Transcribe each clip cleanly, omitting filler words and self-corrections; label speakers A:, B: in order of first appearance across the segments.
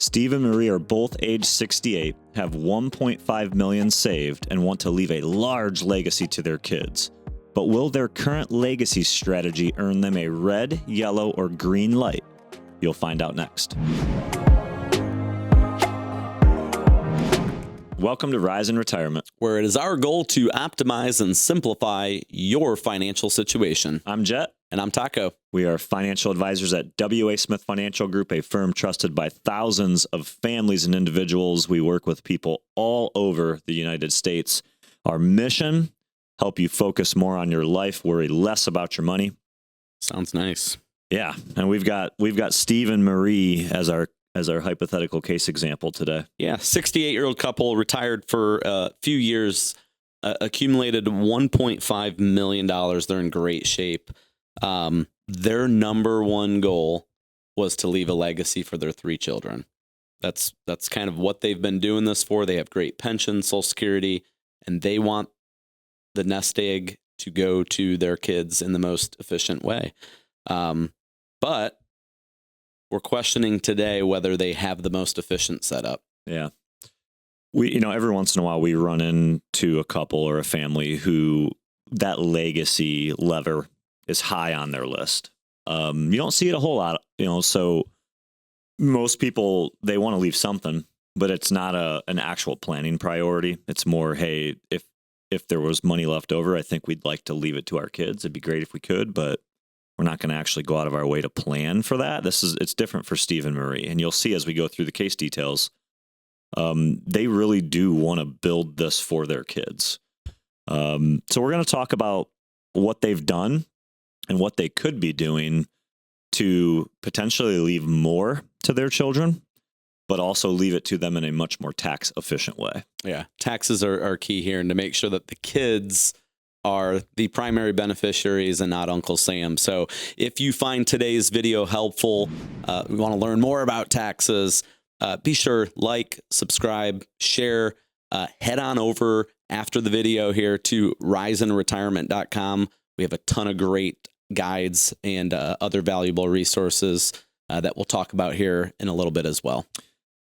A: Steve and Marie are both age 68, have $1.5 million saved, and want to leave a large legacy to their kids. But will their current legacy strategy earn them a red, yellow, or green light? You'll find out next. Welcome to Rise in Retirement,
B: where it is our goal to optimize and simplify your financial situation.
A: I'm Jet.
B: And I'm Taco.
A: We are financial advisors at W.A. Smith Financial Group, a firm trusted by thousands of families and individuals. We work with people all over the United States. Our mission, help you focus more on your life, worry less about your money.
B: Sounds nice.
A: Yeah, and we've got Steve and Marie as our hypothetical case example today.
B: Yeah, 68-year-old couple, retired for a few years, accumulated $1.5 million. They're in great shape. Their number one goal was to leave a legacy for their 3 children. That's kind of what they've been doing this for. They have great pensions, Social Security, and they want the nest egg to go to their kids in the most efficient way. But we're questioning today whether they have the most efficient setup.
A: Yeah. Every once in a while we run into a couple or a family who that legacy lever is high on their list. You don't see it a whole lot, so most people, they want to leave something, but it's not an actual planning priority. It's more, hey, if there was money left over, I think we'd like to leave it to our kids. It'd be great if we could, but we're not going to actually go out of our way to plan for that. It's different for Steve and Marie. And you'll see as we go through the case details, they really do want to build this for their kids. So we're going to talk about what they've done and what they could be doing to potentially leave more to their children, but also leave it to them in a much more tax efficient way.
B: Yeah. Taxes are key here, and to make sure that the kids are the primary beneficiaries and not Uncle Sam. So if you find today's video helpful, we want to learn more about taxes, be sure, like, subscribe, share, head on over after the video here to riseinretirement.com. We have a ton of great guides and other valuable resources that we'll talk about here in a little bit as well.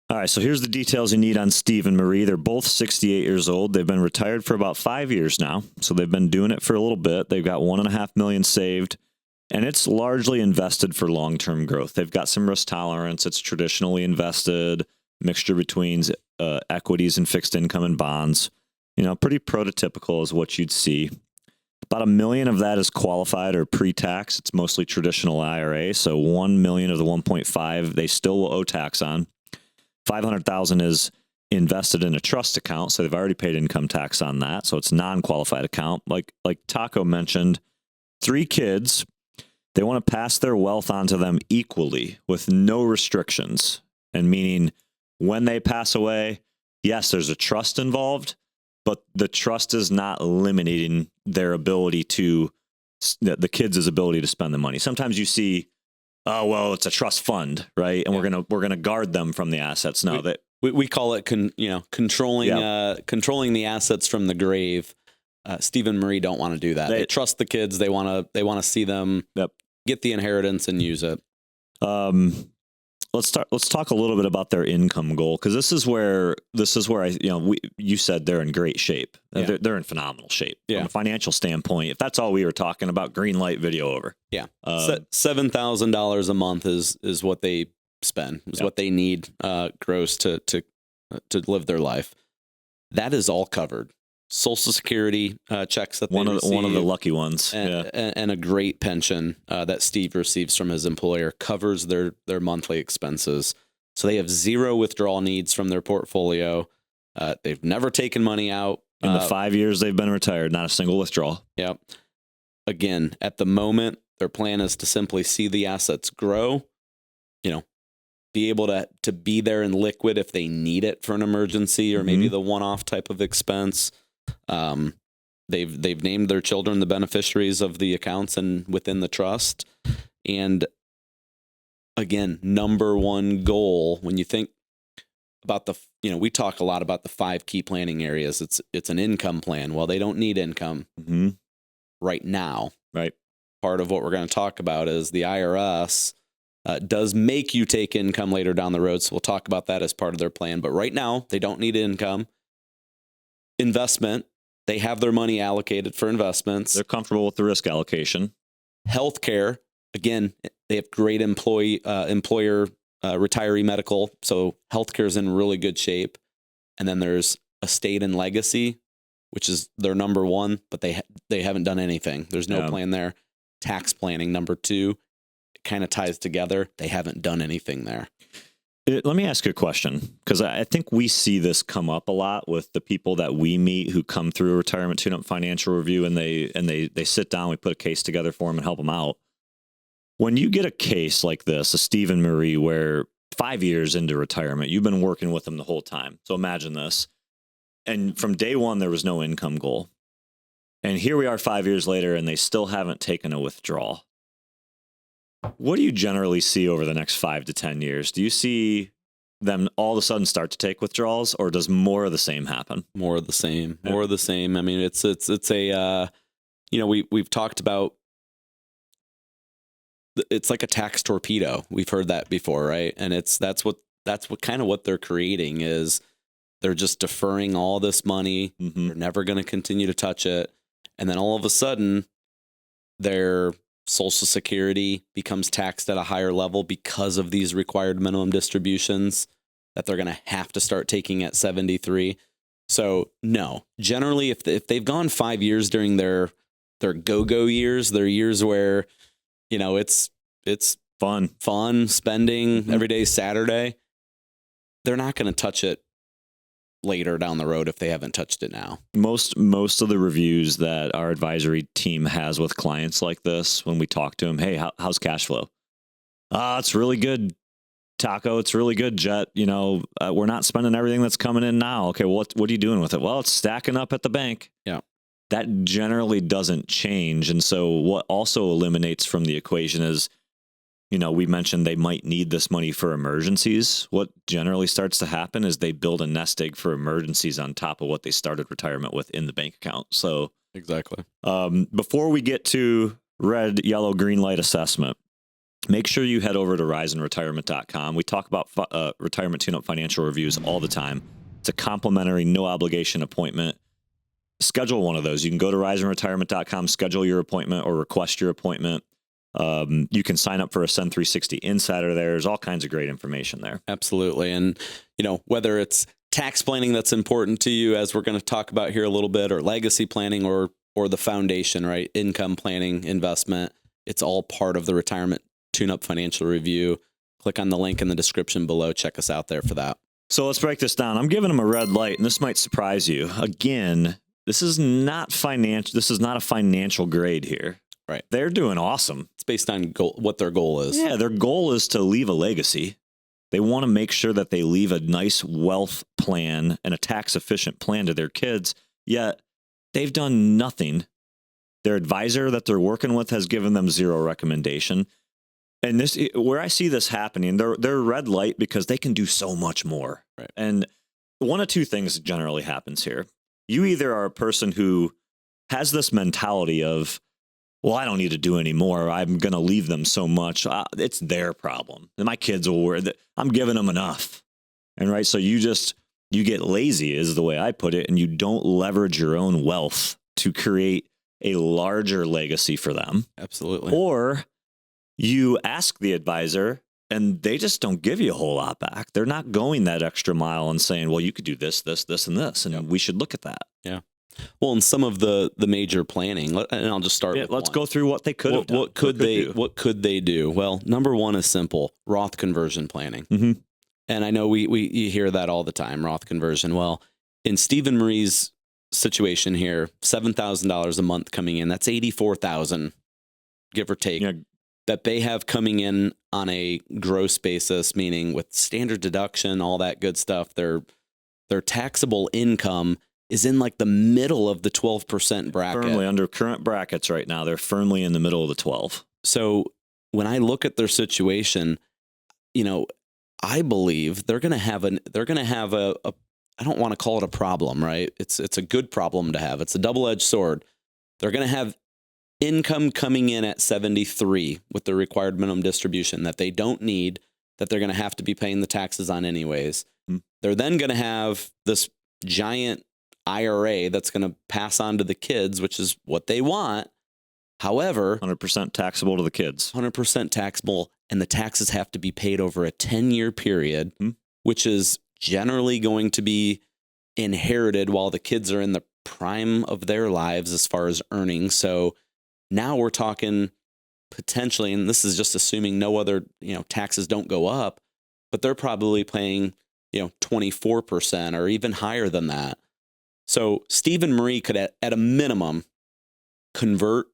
A: All right, so here's the details you need on Steve and Marie. They're both 68 years old. They've been retired for about 5 years now, so they've been doing it for a little bit. They've got $1.5 million saved, and it's largely invested for long-term growth. They've got some risk tolerance. It's traditionally invested, mixture between equities and fixed income and bonds. Pretty prototypical is what you'd see. About $1 million of that is qualified or pre-tax. It's mostly traditional IRA. So $1 million of the 1.5 they still will owe tax on. $500,000 is invested in a trust account, so they've already paid income tax on that. So it's non-qualified account. Like Taco mentioned, 3 kids. They want to pass their wealth onto them equally with no restrictions. And meaning when they pass away, yes, there's a trust involved, but the trust is not limiting their ability the kids' ability to spend the money. Sometimes you see, oh, well, it's a trust fund, right? And
B: yeah.
A: we're gonna guard them from the assets. No,
B: we call it controlling the assets from the grave. Steve and Marie don't want to do that. They trust the kids. They want to see them get the inheritance and use it.
A: Let's talk a little bit about their income goal, because this is where you said they're in great shape.
B: Yeah.
A: They're in phenomenal shape
B: from
A: a financial standpoint. If that's all we were talking about, green light, video over.
B: Yeah, $7,000 a month is what they spend. Is what they need gross to live their life. That is all covered. Social Security checks that they receive,
A: one of the lucky ones,
B: and a great pension that Steve receives from his employer covers their monthly expenses. So they have 0 withdrawal needs from their portfolio. They've never taken money out
A: in the 5 years they've been retired. Not a single withdrawal.
B: Yep. Again, at the moment, their plan is to simply see the assets grow. Be able to be there in liquid if they need it for an emergency or maybe the one-off type of expense. They've named their children the beneficiaries of the accounts and within the trust. And again, number one goal, when you think about we talk a lot about the 5 key planning areas. It's an income plan. Well, they don't need income right now.
A: Right.
B: Part of what we're going to talk about is the IRS does make you take income later down the road. So we'll talk about that as part of their plan. But right now, they don't need income. Investment, they have their money allocated for investments.
A: They're comfortable with the risk allocation.
B: Healthcare, again, they have great employer retiree medical. So healthcare is in really good shape. And then there's estate and legacy, which is their number one, but they haven't done anything. There's no plan there. Tax planning, number two, it kind of ties together. They haven't done anything there.
A: Let me ask you a question, because I think we see this come up a lot with the people that we meet who come through a retirement tune-up financial review, and they sit down, we put a case together for them and help them out. When you get a case like this, a Stephen Marie, where 5 years into retirement, you've been working with them the whole time. So imagine this. And from day one, there was no income goal. And here we are 5 years later, and they still haven't taken a withdrawal. What do you generally see over the next 5 to 10 years? Do you see them all of a sudden start to take withdrawals, or does more of the same happen?
B: More of the same. More of the same. I mean, it's a we've talked about. It's like a tax torpedo. We've heard that before, right? And that's what kind of what they're creating is they're just deferring all this money.
A: Mm-hmm.
B: They're never going to continue to touch it, and then all of a sudden, their Social Security becomes taxed at a higher level because of these required minimum distributions that they're going to have to start taking at 73. So no, generally, if they've gone 5 years during their go-go years, their years where, it's
A: fun
B: spending
A: mm-hmm.
B: every day Saturday, they're not going to touch it later down the road if they haven't touched it now.
A: Most of the reviews that our advisory team has with clients like this, when we talk to them, hey, how's cash flow? It's really good, Taco. It's really good, Jet. We're not spending everything that's coming in now. Okay, what are you doing with it? Well, it's stacking up at the bank.
B: Yeah.
A: That generally doesn't change. And so what also eliminates from the equation is, we mentioned they might need this money for emergencies. What generally starts to happen is they build a nest egg for emergencies on top of what they started retirement with in the bank account. So
B: exactly.
A: Before we get to red, yellow, green light assessment, make sure you head over to hereineretirement.com. We talk about retirement tune-up financial reviews all the time. It's a complimentary, no obligation appointment. Schedule one of those. You can go to hereineretirement.com, schedule your appointment or request your appointment. You can sign up for a Send 360 Insider there. There's all kinds of great information there.
B: Absolutely. And, whether it's tax planning that's important to you, as we're going to talk about here a little bit, or legacy planning or the foundation, right? Income planning, investment, it's all part of the Retirement Tune-Up Financial Review. Click on the link in the description below. Check us out there for that.
A: So let's break this down. I'm giving them a red light, and this might surprise you. Again, this is not financial. This is not a financial grade here.
B: Right.
A: They're doing awesome.
B: It's based on what their goal is.
A: Yeah, their goal is to leave a legacy. They want to make sure that they leave a nice wealth plan and a tax-efficient plan to their kids, yet they've done nothing. Their advisor that they're working with has given them zero recommendation. And this, where I see this happening, they're red light because they can do so much more.
B: Right.
A: And one of two things generally happens here. You either are a person who has this mentality of, well, I don't need to do any more. I'm going to leave them so much. It's their problem. And my kids will worry that I'm giving them enough. And right. So you get lazy is the way I put it. And you don't leverage your own wealth to create a larger legacy for them.
B: Absolutely.
A: Or you ask the advisor and they just don't give you a whole lot back. They're not going that extra mile and saying, well, you could do this, this, this, and this. And we should look at that.
B: Yeah. Well, in some of the major planning, and I'll just start with
A: let's
B: one.
A: go through what they could have done.
B: What could they do? Well, number one is simple: Roth conversion planning.
A: Mm-hmm.
B: And I know you hear that all the time, Roth conversion. Well, in Stephen Marie's situation here, $7,000 a month coming in, that's $84,000, give or take, that they have coming in on a gross basis, meaning with standard deduction, all that good stuff. Their taxable income is in like the middle of the 12% bracket.
A: Firmly under current brackets right now. They're firmly in the middle of the 12.
B: So when I look at their situation, I believe they're going to have a I don't want to call it a problem, right? It's a good problem to have. It's a double-edged sword. They're going to have income coming in at 73 with the required minimum distribution that they don't need, that they're going to have to be paying the taxes on anyways. They're then going to have this giant IRA that's going to pass on to the kids, which is what they want. However,
A: 100% taxable to the kids.
B: 100% taxable, and the taxes have to be paid over a 10-year period, which is generally going to be inherited while the kids are in the prime of their lives as far as earnings. So now we're talking potentially, and this is just assuming no other, taxes don't go up, but they're probably paying, 24% or even higher than that. So Steve and Marie could, at a minimum, convert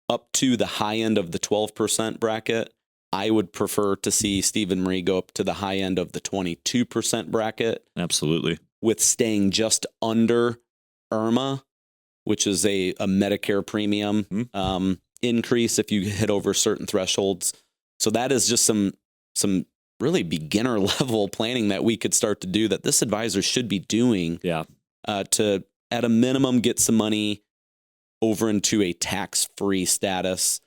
B: up to the high end of the 12% bracket. I would prefer to see Steve and Marie go up to the high end of the 22% bracket.
A: Absolutely.
B: With staying just under IRMA, which is a Medicare premium increase if you hit over certain thresholds. So that is just some really beginner level planning that we could start to do, that this advisor should be doing to, at a minimum, get some money over into a tax-free status.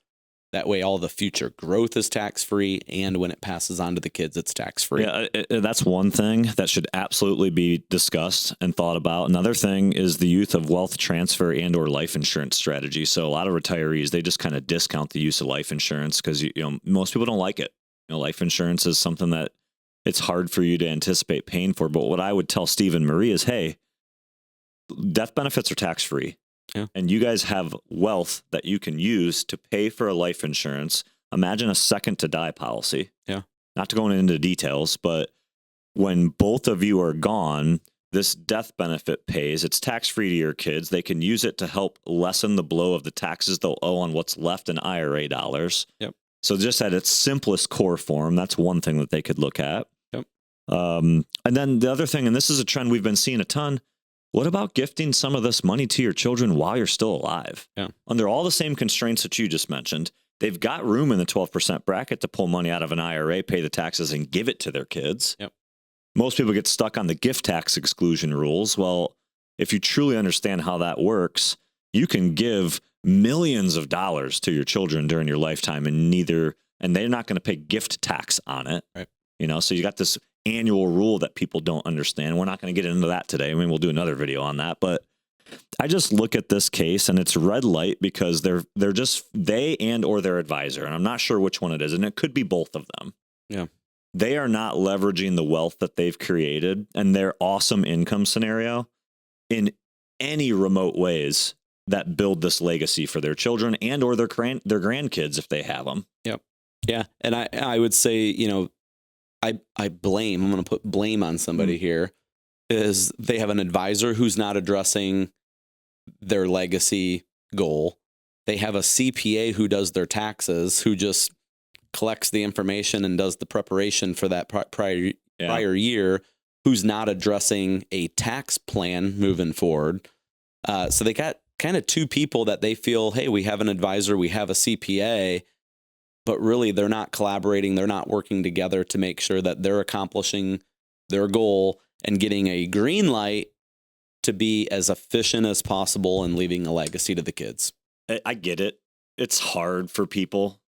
B: That way all the future growth is tax-free, and when it passes on to the kids, it's tax-free.
A: Yeah, that's one thing that should absolutely be discussed and thought about. Another thing is the youth of wealth transfer and or life insurance strategy. So a lot of retirees, they just kind of discount the use of life insurance because most people don't like it. Life insurance is something that it's hard for you to anticipate paying for. But what I would tell Steve and Marie is, hey, death benefits are tax-free.
B: Yeah.
A: And you guys have wealth that you can use to pay for a life insurance. Imagine a second to die policy.
B: Yeah.
A: Not to go into details, but when both of you are gone, this death benefit pays. It's tax-free to your kids. They can use it to help lessen the blow of the taxes they'll owe on what's left in IRA dollars.
B: Yep.
A: So just at its simplest core form, that's one thing that they could look at.
B: Yep.
A: And then the other thing, and this is a trend we've been seeing a ton, what about gifting some of this money to your children while you're still alive?
B: Yeah.
A: Under all the same constraints that you just mentioned, they've got room in the 12% bracket to pull money out of an IRA, pay the taxes, and give it to their kids.
B: Yep.
A: Most people get stuck on the gift tax exclusion rules. Well, if you truly understand how that works, you can give millions of dollars to your children during your lifetime and they're not going to pay gift tax on it.
B: Right.
A: So you got this annual rule that people don't understand. We're not going to get into that today. I mean, we'll do another video on that, but I just look at this case and it's red light because they and or their advisor, and I'm not sure which one it is, and it could be both of them.
B: Yeah.
A: They are not leveraging the wealth that they've created and their awesome income scenario in any remote ways that build this legacy for their children and or their grandkids if they have them.
B: Yep. Yeah. And I would say, I blame, I'm going to put blame on somebody here, is they have an advisor who's not addressing their legacy goal. They have a CPA who does their taxes, who just collects the information and does the preparation for that prior year, who's not addressing a tax plan moving forward. So they got kind of two people that they feel, hey, we have an advisor, we have a CPA, but really they're not collaborating. They're not working together to make sure that they're accomplishing their goal and getting a green light to be as efficient as possible and leaving a legacy to the kids.
A: I get it. It's hard for people.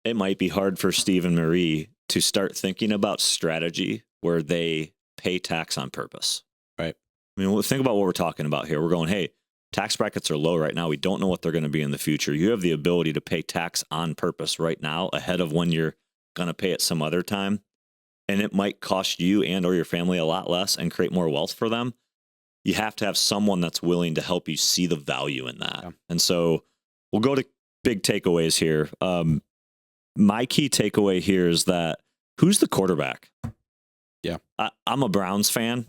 A: It might be hard for Steve and Marie to start thinking about strategy where they pay tax on purpose.
B: Right.
A: I mean, think about what we're talking about here. We're going, hey, tax brackets are low right now. We don't know what they're going to be in the future. You have the ability to pay tax on purpose right now ahead of when you're going to pay it some other time. And it might cost you and or your family a lot less and create more wealth for them. You have to have someone that's willing to help you see the value in that. Yeah. And so we'll go to big takeaways here. My key takeaway here is that who's the quarterback?
B: Yeah.
A: I'm a Browns fan.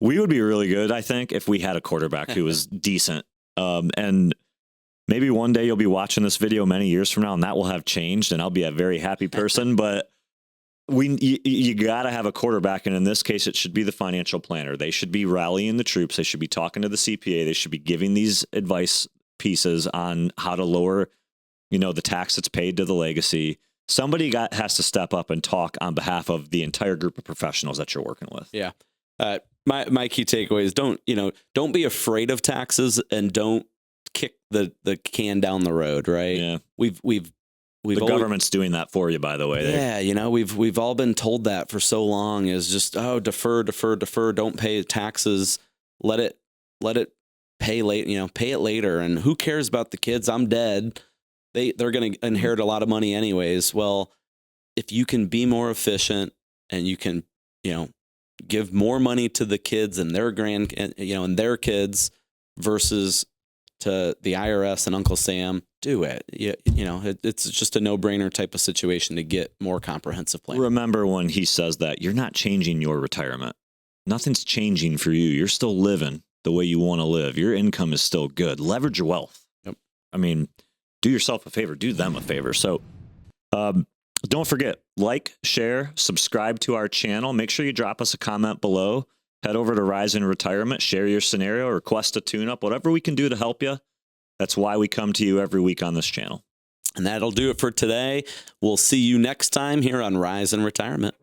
A: We would be really good, I think, if we had a quarterback who was decent. And maybe one day you'll be watching this video many years from now and that will have changed and I'll be a very happy person. But you got to have a quarterback. And in this case, it should be the financial planner. They should be rallying the troops. They should be talking to the CPA. They should be giving these advice pieces on how to lower, the tax that's paid to the legacy. Somebody has to step up and talk on behalf of the entire group of professionals that you're working with.
B: Yeah. My key takeaway is don't be afraid of taxes and don't kick the can down the road, right?
A: Yeah.
B: We've
A: The government's doing that for you, by the way.
B: Yeah, we've all been told that for so long, is just, defer, don't pay taxes, let it pay late, pay it later, and who cares about the kids? I'm dead. They're going to inherit a lot of money anyways. Well, if you can be more efficient and you can, give more money to the kids and their and their kids versus to the IRS and Uncle Sam, do it. It's just a no-brainer type of situation to get more comprehensive plan.
A: Remember when he says that, you're not changing your retirement. Nothing's changing for you. You're still living the way you want to live. Your income is still good. Leverage your wealth.
B: Yep.
A: I mean, do yourself a favor. Do them a favor. So don't forget, like, share, subscribe to our channel. Make sure you drop us a comment below. Head over to Rise in Retirement, share your scenario, request a tune-up, whatever we can do to help you. That's why we come to you every week on this channel.
B: And that'll do it for today. We'll see you next time here on Rise in Retirement.